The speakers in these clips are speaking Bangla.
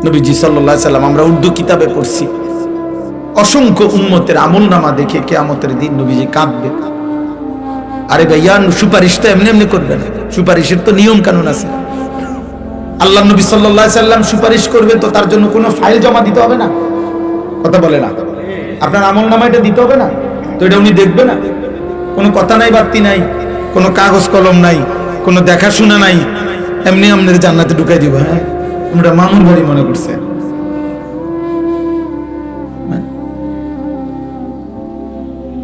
নবীজি সাল্লাল্লাহু আলাইহি সাল্লাম, আমরা উর্দু কিতাবে পড়ছি, অসংখ্য উম্মতের আমলনামা দেখে কিয়ামতের দিন নবীজি কাঁদবে। আরে ভাইয়া, সুপারিশ তো এমনি এমনি করবে না, সুপারিশের তো নিয়ম কানুন আছে। আল্লাহ নবী সাল্লাল্লাহু আলাইহি সাল্লাম সুপারিশ করবে তো তার জন্য কোনো ফাইল জমা দিতে হবে না, কথা বলে না? আপনার আমলনামা এটা দিতে হবে না তো এটা উনি দেখবে না? কোনো কথা নাই, বার্তি নাই, কোনো কাগজ কলম নাই, কোনো দেখাশোনা নাই, এমনি আমাদের জান্নাতে ঢুকাই দিব। হ্যাঁ, আমরা মামুন বাড়ি মনে করছে।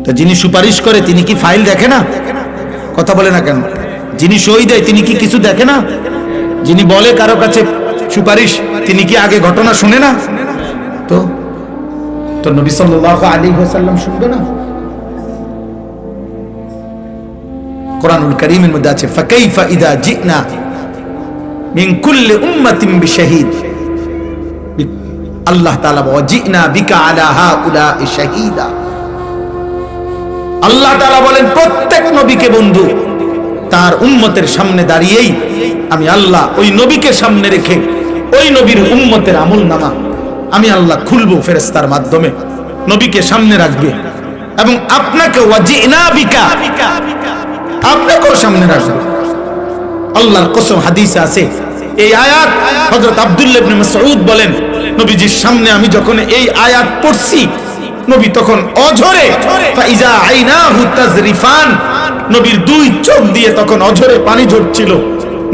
তো যিনি সুপারিশ করে তিনি কি ফাইল দেখে না? কথা বলে না কেন? যিনি সই দেয় তিনি কি কিছু দেখে না? যিনি বলে কারো কাছে সুপারিশ, তিনি কি আগে ঘটনা শুনে না? তো তো নবী সাল্লাল্লাহু আলাইহি ওয়াসাল্লাম শুনবে না? কোরআনুল কারীমের মধ্যে আছে, ফাকাইফা ইযা জিনা মিন কুল্লি উম্মাতিন বিশাহীদ। আল্লাহ তাআলা ওয়াজিনা বিকা আলা হাউলাই শাহীদা। আল্লাহ তাআলা বলেন প্রত্যেক নবীকে বন্ধু তার উম্মতের সামনে দাঁড়িয়েই আমি আল্লাহ ওই নবীকে সামনে রেখে ওই নবীর উম্মতের আমলনামা আমি আল্লাহ খুলবো ফেরেশতার মাধ্যমে, নবীকে সামনে রাখবে এবং আপনাকে ওয়াজিনা বিকা, আপনাকেও সামনে রাখবে। আল্লাহর কসম, হাদিসে আছে এই আয়াত। হযরত আব্দুল্লাহ ইবনে মাসউদ বলেন, নবীজির সামনে আমি যখন এই আয়াত পড়ছি, নবী তখন অঝরে ফাইজা আইনাহু তাজরিফান, নবীর দুই চোখ দিয়ে তখন অঝরে পানি ঝরছিল,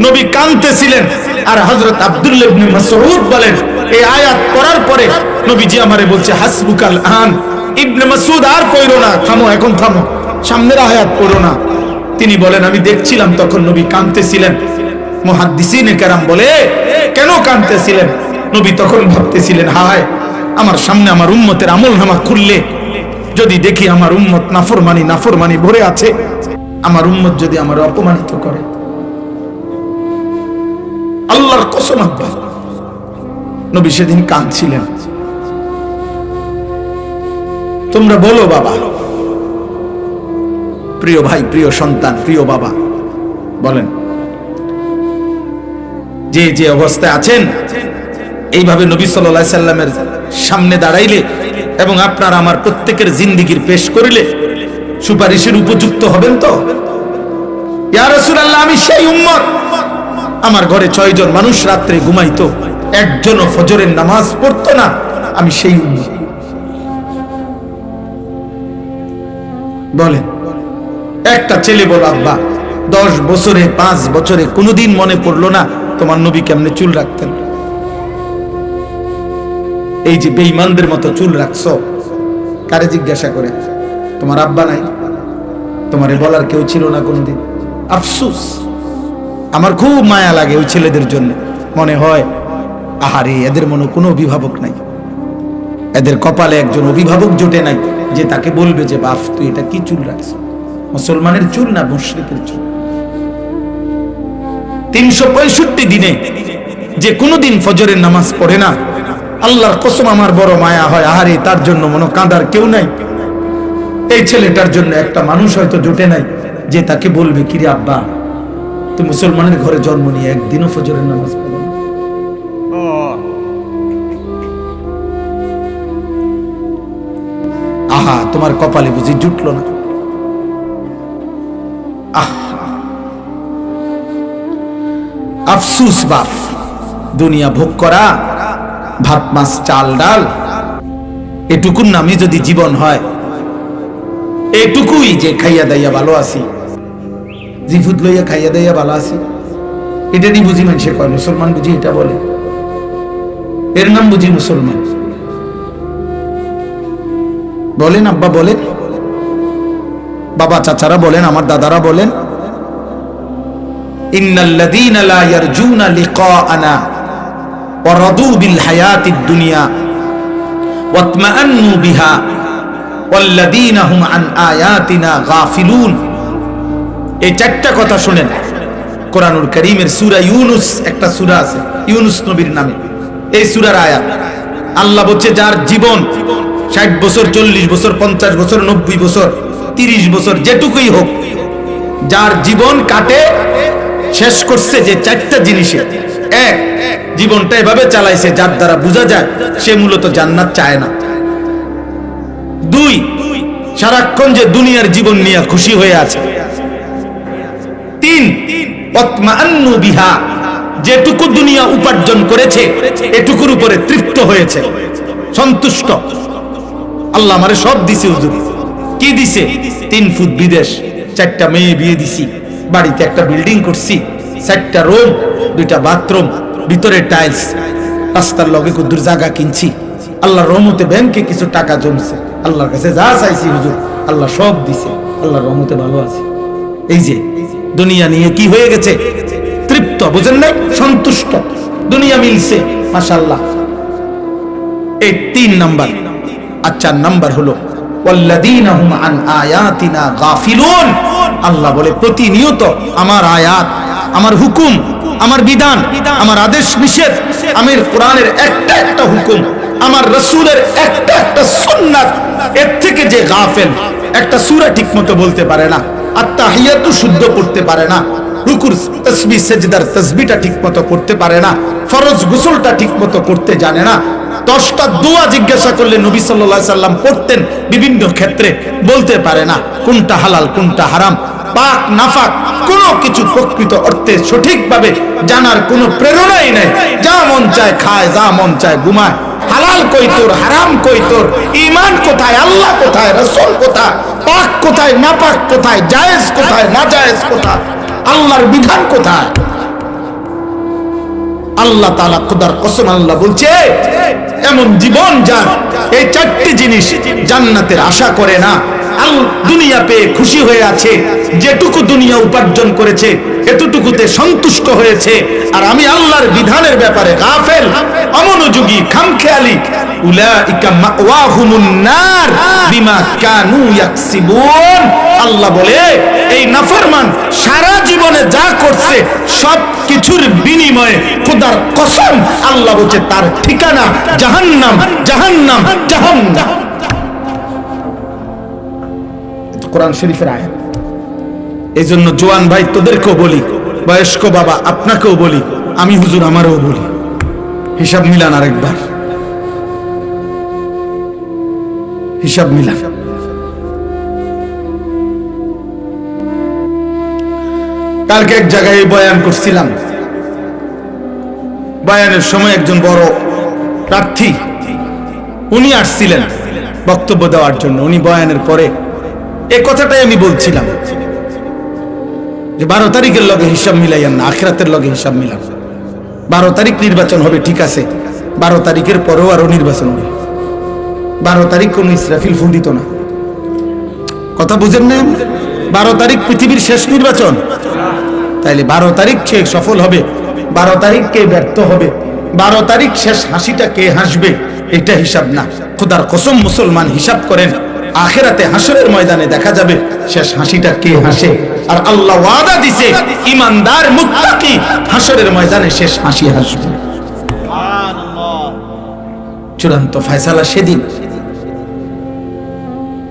নবী কাঁদতেছিলেন। আর হযরত আব্দুল্লাহ ইবনে মাসউদ বলেন, এই আয়াত পড়ার পরে নবীজি আমারে বলছে হাসবুকাল আন। ইবনে মাসউদ, আর কইরো না, থামো, এখন থামো, সামনের আয়াত পড়ো না। তিনি বলেন আমি দেখছিলাম তখন নবী কাঁদতেছিলেন। মুহাদ্দিসিনে কেরাম বলে কেন কাঁদতেছিলেন? নবী তখন ভাবতেছিলেন, হায় আমার সামনে আমার উম্মতের আমলনামা খুললে যদি দেখি আমার উম্মত নাফরমানি ভরে আছে, আমার উম্মত যদি আমার অপমানিত করে। আল্লাহর কসম, আব্বা নবী সেদিন কাঁদছিলেন। তোমরা বলো বাবা, প্রিয় ভাই, প্রিয় সন্তান, প্রিয় বাবা, বলেন যে যে অবস্থায় আছেন, এইভাবে নবী সাল্লাল্লাহু আলাইহি সাল্লামের সামনে দাঁড়াইলে এবং আপনার আমার প্রত্যেকের জিন্দেগির পেশ করিলে সুপারিশের উপযুক্ত হবেন তো? ইয়া রাসূলুল্লাহ, আমি সেই উম্মত, আমার ঘরে 6 জন মানুষ রাত্রে ঘুমাইতো, একজনও ফজরের নামাজ পড়তো না, আমি সেই উম্মত। বলেন, একটা ছেলে বলো আব্বা 10 বছরে 5 বছরে কোনোদিন মনে পড়লো না তোমার নবী কেমনে চুল রাখতেন? এই যে বেঈমানদের মতো চুল রাখছো, কারে জিজ্ঞাসা করে? তোমার আব্বা নাই? তোমারে বলার কেউ ছিল না কোনোদিন? আফসোস, আমার খুব মায়া লাগে ওই ছেলেদের জন্য। মনে হয় আহারে, এদের মনে কোনো অভিভাবক নাই, এদের কপালে একজন অভিভাবক জোটে নাই যে তাকে বলবে যে বাপ তুই এটা কি চুল রাখছো। মুসলমানের চুল না মুশরিকের চুল। 365 দিনে যে কোনোদিন ফজরের নামাজ পড়ে না, আল্লাহর কসম আমার বড় মায়া হয়, আহারে তার জন্য মনে কাঁদার কেউ নাই। এই ছেলেটার জন্য একটা মানুষ হয়তো জোটে নাই যে তাকে বলবে কিরে আব্বা তুই মুসলমানের ঘরে জন্ম নিয়ে একদিনও ফজরের নামাজ পড়ো না। আহা, তোমার কপালে বুঝি জুটলো না? আফসুস বাপ, দুনিয়া ভোগ করা, ভাত মাছ চাল ডাল, এটুকুর নামই যদি জীবন হয়, এটুকুই যে খাইয়া দাইয়া ভালো আছি, জিফুত লইয়া খাইয়া দাইয়া ভালো আছি, এটারই বুঝি মানুষে কয় মুসলমান, বুঝি এটা বলে, এর নাম বুঝি মুসলমান? বলেন আব্বা, বলেন বাবা, চাচারা বলেন, আমার দাদারা বলেন, ইন্নাল্লাযীনা লা ইয়ারজুনা লিকাআনা ওয়া রাদু বিল হায়াতিদ দুনিয়া ওয়াতমাআন্নু বিহা ওয়াল্লাযীনা হুম আন আয়াতিনা গাফিলুন। এই চারটা কথা শুনেন। কোরআনুল কারীমের সূরা ইউনূস, একটা সূরা আছে ইউনূস নবীর নামে, এই সূরার আয়াত। আল্লাহ বলছে যার জীবন 60 বছর, 40 বছর, 50 বছর, 90 বছর, 30 বছর, যেটুকুই হোক, যার জীবন কাটে শেষ করছে যে 4টা জিনিসে, 1 জীবনটা এভাবে চালাইছে যার দ্বারা বোঝা যায় সে মূলত জান্নাত চায় না। 2, সারাক্ষণ যে দুনিয়ার জীবন নিয়ে খুশি হয়ে আছে। 3, ওয়াতমাআন্নু বিহা, যেটুকু দুনিয়া উপার্জন করেছে এটুকুর উপরে তৃপ্ত হয়েছে, সন্তুষ্ট। আল্লাহ আমারে সব দিছে হুজুর। কি দিছে? 3 ফুট বিদেশ, 4টা মেয়ে বিয়ে দিছি, বাড়িতে একটা বিল্ডিং করছি, 4টা রুম, 2টা বাথরুম, ভিতরে টাইলস, রাস্তার লগে কুদ্দুর জায়গা কিনছি। আল্লাহর রহমতে ব্যাংকে কিছু টাকা জমছে। আল্লাহর কাছে যা চাইছি হুজুর আল্লাহ সব দিছে। আল্লাহর রহমতে ভালো আছে। এই যে দুনিয়া নিয়ে কি হয়ে গেছে? তৃপ্ত, বুঝেন নাই? সন্তুষ্ট, দুনিয়া মিলছে, মাশাআল্লাহ। এই 3 নাম্বার। আর 4 নাম্বার হলো ওয়াল্লাযীনা হুম আন আয়াতিনা গাফিলুন। আল্লাহ বলে প্রতিনিয়ত আমার আয়াত, আমার হুকুম, আমার বিধান, আমার আদেশ নিষেধ, আমির কোরআনের একটা একটা হুকুম, আমার রাসূলের একটা একটা সুন্নাত, এর থেকে যে গাফেল, একটা সূরা ঠিকমতো বলতে পারে না, আত্তাহিয়াতু শুদ্ধ পড়তে পারে না, রুকুর তাসবিহ সিজদার তাসবিহটা ঠিকমতো পড়তে পারে না, ফরজ গোসলটা ঠিকমতো করতে জানে না, 10টা দোয়া জিজ্ঞাসা করলে নবী সাল্লাল্লাহু আলাইহি সাল্লাম পড়তেন বিভিন্ন ক্ষেত্রে, বলতে পারে না কোনটা হালাল কোনটা হারাম, পাক নাফাক কোনো কিছু প্রকৃত অর্থে সঠিকভাবে জানার কোনো প্রেরণাই নাই। যা মন চায় খায়, যা মন চায় ঘুমায়। হালাল কই তোর, হারাম কই তোর, ঈমান কোথায়, আল্লাহ কোথায়, রাসূল কোথায়, পাক কোথায়, নাপাক কোথায়, জায়েজ কোথায়, নাজায়েজ কোথায়, আল্লাহর বিধান কোথায়? আল্লাহ তাআলা খোদার কসম আল্লাহ বলছে এমন জীবন যার এই 4টি জিনিস জান্নাতের আশা করে না, দুনিয়া পেয়ে খুশি হয়ে আছে, যেটুকু দুনিয়া উপার্জন করেছে এতটুকুতে সন্তুষ্ট হয়েছে, আর আমি আল্লাহর বিধানের ব্যাপারে গাফেল, অমনোযোগী, খামখেয়ালি, উলাইকা মাওয়াহুমুন নার বিমা কানু ইয়াকসিবুন। আল্লাহ বলে এই নাফরমান সারা জীবনে যা করছে সব কিছুর বিনিময়ে খোদার কসম আল্লাহ বলছে তার ঠিকানা জাহান্নাম, জাহান্নাম, জাহান্নাম। কোরআন শরীফের আয়াত। এই জন্য জওয়ান ভাই তোদেরকেও বলি, বয়স্ক বাবা আপনাকেও বলি, আমি হুজুর আমারও বলি, হিসাব মিলান, আরেকবার হিসাব মিলান। কালকে এক জায়গায় বয়ান করছিলাম, বয়ানের সময় একজন বড় প্রার্থী উনি আসছিলেন বক্তব্য দেওয়ার জন্য। উনি বয়ানের পরে এই কথাটাই আমি বলছিলাম যে 12 তারিখের লগে হিসাব মিলাইয়েন না, আখিরাতের লগে হিসাব মিলান। 12 তারিখ নির্বাচন হবে, ঠিক আছে, 12 তারিখের পরেও আরো নির্বাচন হবে। 12 তারিখ কোন ইসরাফিল ফুল দিত না, কথা বুঝেন না? 12 তারিখ পৃথিবীর শেষ নির্বাচন, তাইলে 12 তারিখ কে সফল হবে, 12 তারিখ কে ব্যর্থ হবে, 12 তারিখ শেষ হাসিটা কে হাসবে, এটা হিসাব না। খোদার কসম মুসলমান হিসাব করেন, আখিরাতে হাসরের ময়দানে দেখা যাবে শেষ হাসিটা কে হাসে। আর আল্লাহ ওয়াদা দিছে ঈমানদার মুত্তাকি হাসরের ময়দানে শেষ হাসি হাসবে। সুবহানাল্লাহ। চূড়ান্ত ফয়সালা সেদিন,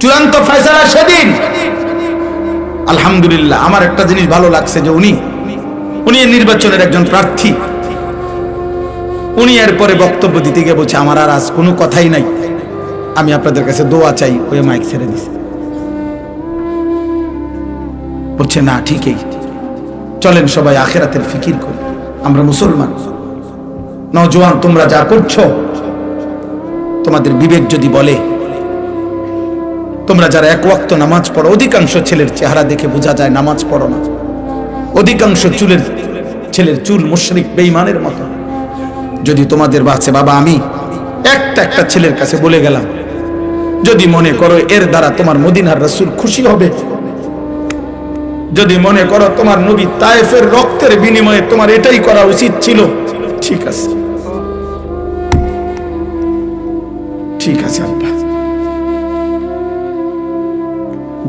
চূড়ান্ত ফয়সালা সেদিন। আলহামদুলিল্লাহ, আমার একটা জিনিস ভালো লাগছে যে উনি নির্বাচনের একজন প্রার্থী। উনি এরপরে বক্তব্য দিতে গিয়ে বলছে আমার আর আজ কোনো কথাই নাই, আমি আপনাদের কাছে দোয়া চাই। ওই মাইক ছেড়ে দিছে, বলছে না ঠিকই, চলেন সবাই আখিরাতের ফিকির করি, আমরা মুসলমান। নওজোয়ান তোমরা যা করছো, তোমাদের বিবেক যদি বলে, তোমরা যারা 1 ওয়াক্ত নামাজ পড়ো, অধিকাংশ ছেলের চেহারা দেখে বোঝা যায় নামাজ পড়ো না, অধিকাংশ ছেলের চুল মুশরিক বেঈমানের মতো। যদি তোমাদের বাঁচে বাবা, আমি একটা ছেলের কাছে বলে গেলাম, যদি মনে করো এর দ্বারা তোমার মদিনার রাসূল খুশি হবে, যদি মনে করো তোমার নবী তায়েফের রক্তের বিনিময়ে তোমার এটাই করা উচিত ছিল, ঠিক আছে, ঠিক আছে আল্লাহ।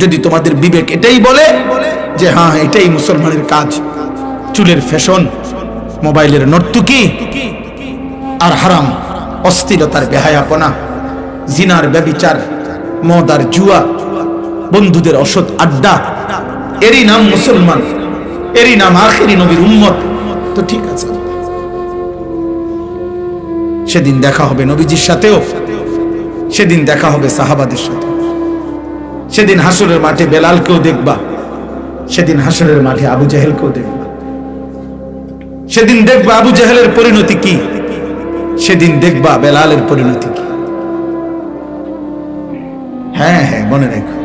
যদি তোমাদের বিবেক এটাই বলে যে হ্যাঁ এটাই মুসলমানের কাজ, চুলের ফ্যাশন, মোবাইলের নর্তুকি আর হারাম, অস্থিরতার বেহায়াপনা, জিনার ব্যভিচার, মদ আর জুয়া, বন্ধুদের অসৎ আড্ডা, এরই নাম মুসলমান, এরই নাম আখেরি নবীর উম্মত, তো ঠিক আছে। সেদিন দেখা হবে নবীজির সাথেও, সেদিন দেখা হবে সাহাবাদের সাথে। সেদিন হাসরের মাঠে বেলালকেও দেখবা, সেদিন হাসরের মাঠে আবু জেহেলকেও দেখবা। সেদিন দেখবা আবু জেহেলের পরিণতি কি, সেদিন দেখবা বেলালের পরিণতি কি। হ্যাঁ হ্যাঁ, মনে রেখো,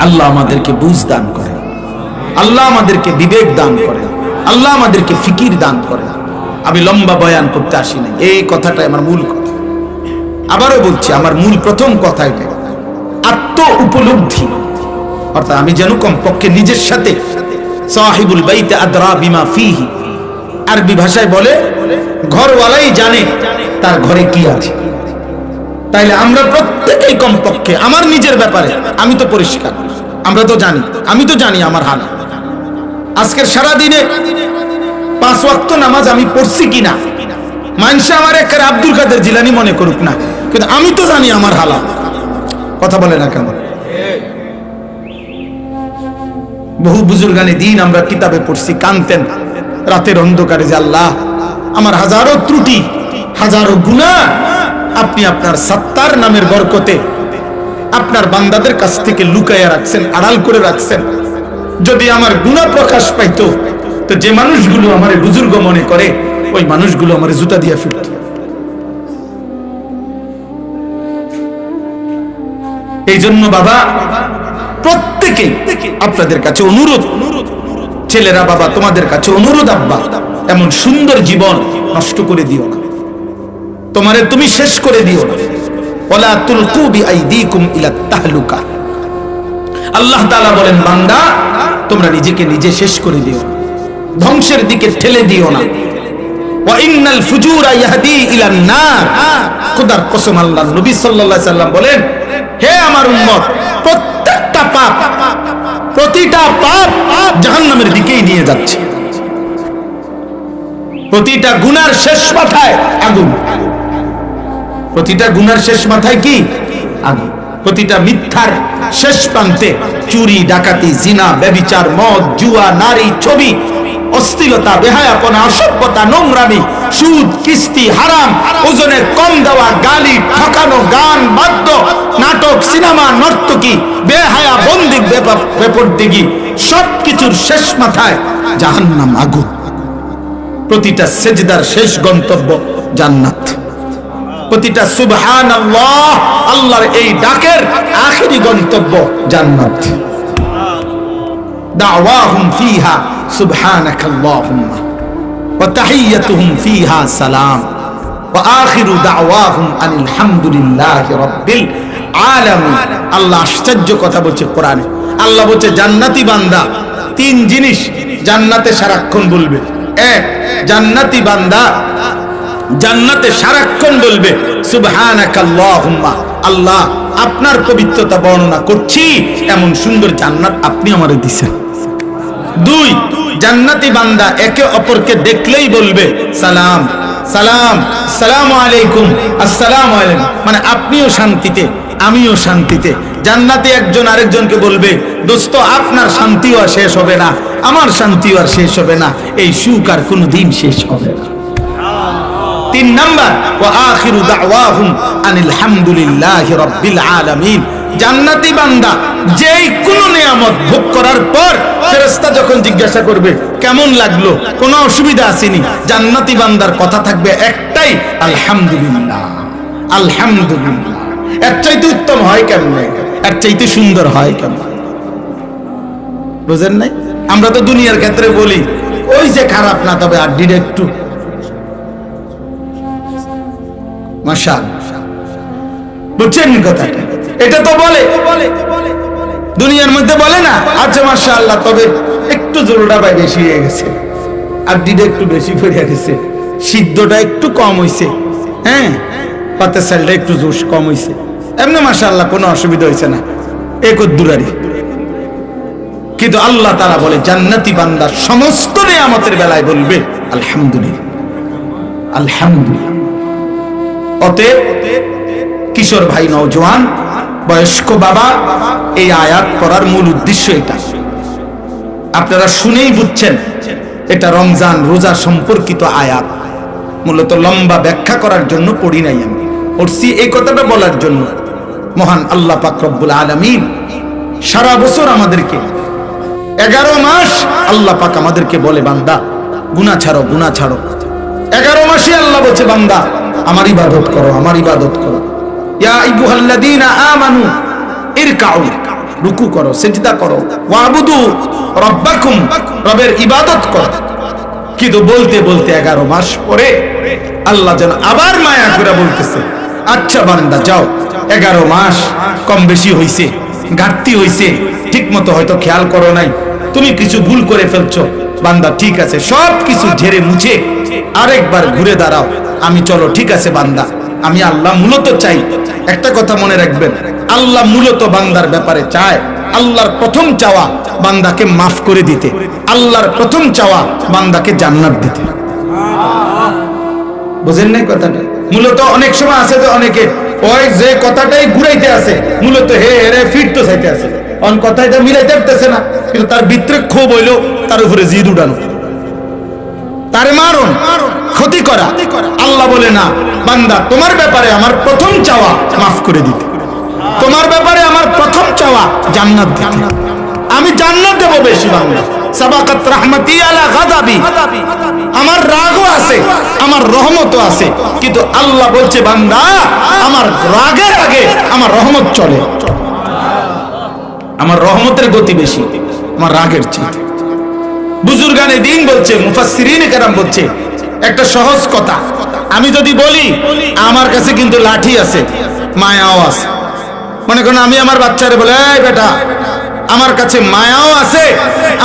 আল্লাহ আমাদেরকে বুঝ দান করেন, আল্লাহ আমাদেরকে বিবেক দান করেন, আল্লাহ আমাদেরকে ফিকির দান করেন। আমি লম্বা বয়ান করতে আসি না, এই কথাটাই আমার মূল কথা। আবারও বলছি, আমার মূল প্রথম কথা এটা, আত্ম উপলব্ধি। অর্থাৎ আমি যেন কমপক্ষে নিজের সাথে, সাহিবুল বাইতে আদরা বিমা ফিহি, আরবি ভাষায় বলে ঘরওয়ালাই জানে তার ঘরে কি আছে। তাইলে আমরা প্রত্যেকেই কমপক্ষে আমার নিজের ব্যাপারে আমি তো পরিষ্কার, আমরা তো জানি, আমি তো জানি আমার হাল। আজকের সারা দিনে 5 ওয়াক্ত নামাজ আমি পড়ছি কিনা, মানুষে আমার একের আব্দুল কাদের জিলানী মনে করুক না, কিন্তু আমি তো জানি আমার হালাত। কথা বলে না কেন? বহু বুজুর্গানি দিন আমরা কিতাবে পড়ছি, কানতেন রাতের অন্ধকারে যে আল্লাহ আমার হাজারো ত্রুটি, হাজারো গুনাহ আপনি আপনার সত্তার নামের বরকতে আপনার বান্দাদের কাছ থেকে লুকাইয়া রাখছেন, আড়াল করে রাখছেন। যদি আমার গুনাহ প্রকাশ পাইতো, তো যে মানুষগুলো আমারে বুজুর্গ মনে করে, ওই মানুষগুলো আমারে জুতা দিয়া ফিরত। এই জন্য বাবা, প্রত্যেকে আপনাদের কাছে অনুরোধ, ছেলেরা বাবা তোমাদের কাছে অনুরোধ, আব্বা এমন সুন্দর জীবন নষ্ট করে দিও না, তোমারে তুমি শেষ করে দিও না। ওয়ালা তুলকু বিআইদিকুম ইলা তাহলুকা। আল্লাহ তাআলা বলেন, বান্দা তোমরা নিজেকে নিজে শেষ করে দিও, ধ্বংসের দিকে ঠেলে দিও না। ওয়া ইন্নাল ফুজুরা ইয়াহদি ইলান নার। খোদার কসম, আল্লাহর নবী সাল্লাল্লাহু আলাইহি সাল্লাম বলেন, হে আমার উম্মত, প্রত্যেকটা পাপ, প্রতিটা পাপ জাহান্নামের দিকেই নিয়ে যাচ্ছে। প্রতিটা গুনার শেষ মাথায় আগুন, প্রতিটা গুনার শেষ মাথায় কি? আগুন। প্রতিটা মিথ্যার শেষ প্রান্তে চুরি, ডাকাতি, জিনা, ব্যভিচার, মদ, জুয়া, নারী, ছবি, অশ্লীলতা, বেহায়াপনা, অসভ্যতা, নোংরামি, সুদ, কিস্তি, হারাম, ওজনে কম দেওয়া, গালি, ঠকানো, গান, বাদ্য, নাটক, সিনেমা, নর্তকী, বেহায়া, বন্দিক, বেপরদিগি, সবকিছুর শেষ মাথায় জাহান্নাম, আগুন। প্রতিটা সেজদার শেষ গন্তব্য জান্নাত। প্রতিটা সুবহানাল্লাহ, আল্লাহর এই ডাকের আখেরি গন্তব্য জান্নাত। দাওয়াহুম ফিহা সুবহানাকাল্লাহুম্মা ওয়া তাহিয়াতুহুম ফিহা সালাম ওয়া আখিরু দাওয়াহুম আনিল হামদুলিল্লাহি রাব্বিল আলামিন। আল্লাহ আশ্চর্য কথা বলছে কোরআনে। আল্লাহ বলছে জান্নাতি বান্দা 3 জিনিস জান্নাতে সারাক্ষণ বলবে। 1, জান্নাতি বান্দা জান্নাতে সারাক্ষণ বলবে সুবহানাকাল্লাহুম্মা, আল্লাহ আপনার পবিত্রতা বর্ণনা করছি, এমন সুন্দর জান্নাত আপনি আমারে দিয়েছেন। 2, জান্নাতি বান্দা একে অপরকে দেখলেই বলবে সালাম সালাম, আসসালামু আলাইকুম, আসসালামু আলাইকুম, মানে আপনিও শান্তিতে আমিও শান্তিতে। জান্নাতে একজন আরেকজনকে বলবে, দোস্ত আপনার শান্তিও আর শেষ হবে না, আমার শান্তিও আর শেষ হবে না, এই সুখ আর কোনোদিন শেষ হবে না। 3 নাম্বার, ওয়া আখিরু দাওয়াহুম আনিল হামদুলিল্লাহি রাব্বিল আলামিন। জান্নাতি বান্দা যেই কোনো নিয়ামত ভোগ করার পর ফেরেশতা যখন জিজ্ঞাসা করবে কেমন লাগলো, কোনো অসুবিধা আসেনি, জান্নাতি বান্দার কথা থাকবে একটাই, আলহামদুলিল্লাহ, আলহামদুলিল্লাহ। এর চাইতে উত্তম হয় কেমনে, এর চাইতে সুন্দর হয় কেমন? বুঝেন নাই? আমরা তো দুনিয়ার ক্ষেত্রে বলি ওই যে খারাপ না, তবে আড্ডিটা একটু মাশাআল্লাহ। বুঝছেন কথা? এটা তো বলে দুনিয়ার মধ্যে, বলে না আচ্ছা মাশাআল্লাহ, তবে একটু জোরটা ভাই বেশি হয়ে গেছে, আড্ডিটা একটু বেশি পড়ে গেছে, সিদ্ধটা একটু কম হইছে, হ্যাঁ পাতের চালটা একটু জোশ কম হইছে, এমনি মাশাআল্লাহ কোনো অসুবিধা হইছে না, একদুরারি। কিন্তু আল্লাহ তাআলা বলে জান্নাতি বান্দা সমস্ত নিয়ামতের বেলায় বলবে আলহামদুলিল্লাহ, আলহামদুলিল্লাহ। অতএব কিশোর ভাই, নওজোয়ান, বয়স্ক বাবা, এই আয়াত পড়ার মূল উদ্দেশ্য এটা। আপনারা শুনেই বুঝছেন এটা রমজান রোজা সম্পর্কিত আয়াত। মূলত লম্বা ব্যাখ্যা করার জন্য পড়ি নাই, আমি পড়ছি এই কথাটা বলার জন্য। মহান আল্লাহ পাক রব্বুল আলামিন সারা বছর আমাদেরকে 11 মাস আল্লাহ পাক আমাদেরকে বলে, বান্দা গুনাহ ছাড়ো, গুনাহ ছাড়ো। 11 মাসে আল্লাহ বলছে, বান্দা আমার ইবাদত করো, আমার ইবাদত করো। ইয়া আইয়ুহাল্লাযীনা আমানু ইরকাউ, রুকু করো, সিজদা করো, ওয়াবুদু রাব্বাকুম, রবের ইবাদত করো। কিন্তু বলতে বলতে 11 মাস পরে আল্লাহ যেন আবার মায়া করে বলতেছে, আচ্ছা বান্দা যাও, 11 মাস কম বেশি হইছে, ঘাটতি হইছে, ঠিক মতো হয়তো খেয়াল করো নাই, তুমি কিছু ভুল করে ফেলছো, বান্দা ঠিক আছে, সব কিছু ঝেড়ে মুছে আরেকবার ঘুরে দাঁড়াও, আমি চলো ঠিক আছে বান্দা, আমি আল্লাহ মূলত চাই। একটা কথা মনে রাখবেন, আল্লাহ মূলত বান্দার ব্যাপারে চায়, আল্লাহর প্রথম চাওয়া বান্দাকে মাফ করে দিতে, আল্লাহর প্রথম চাওয়া বান্দাকে জান্নাত দিতে। বুঝেন নাই কথাটা? মূলত অনেক সময় আছে যে অনেকে ওই যে কথাটাই ঘুরাইতে আছে, মূলত হে রে ফিরতে চাইতে আছে, অন কথাটা মিলাইতে পারতেছে না, কিন্তু তার ভিতরে ক্ষোভ হইলো, তার উপরে জিদ উঠানো, তারে মারণ, ক্ষতি করা। আল্লাহ বলে না, বান্দা তোমার ব্যাপারে আমার প্রথম চাওয়া মাফ করে দিতে, তোমার ব্যাপারে আমার প্রথম চাওয়া জান্নাত দিতে, আমি জান্নাত দেব বেশি। বান্দা সাবাকাত রাহমাতি আলা গাদাবি, আমার রাগও আছে, আমার রহমতও আছে, কিন্তু আল্লাহ বলছে বান্দা আমার রাগের আগে আমার রহমত চলে, আমার রহমতের গতি বেশি আমার রাগের চেয়ে। বুজুর্গানে দ্বীন বলছে, মুফাসসিরিনে কেরাম বলছে একটা সহজ কথা, আমি যদি বলি আমার কাছে কিন্তু লাঠি আছে, মায়াও আছে, মনে করেন আমি আমার বাচ্চারে বলে, এই বেটা আমার কাছে মায়াও আছে,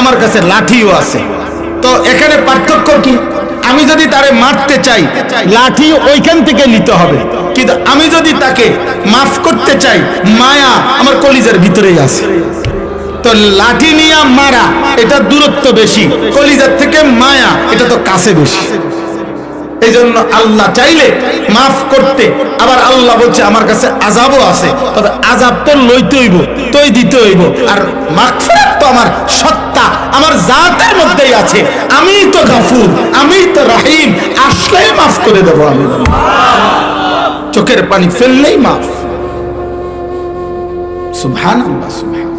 আমার কাছে লাঠিও আছে, তো এখানে পার্থক্য কি? আমি যদি তারে মারতে চাই, লাঠি ওইখান থেকে নিতে হবে, কিন্তু আমি যদি তাকে মাফ করতে চাই, মায়া আমার কলিজার ভিতরেই আছে। তো লাঠি নিয়ে মারা এটা দূরত্ব বেশি, কলিজার থেকে মায়া এটা তো কাছে বেশি। এই জন্য আল্লাহ চাইলে মাফ করতে, আবার আল্লাহ বলছে আমার কাছে আযাবও আছে, তবে আযাব তো লইতে হইব, তোই দিতে হইব, আর মাগফিরাত তো আমার সত্তা, আমার জাতের মধ্যেই আছে, আমিই তো গাফুর, আমিই তো রহিম, আসলেই মাফ করে দেব আমি, চোখের পানি ফেললেই মাফ। সুবহানাল্লাহ, সুবহানাল্লাহ।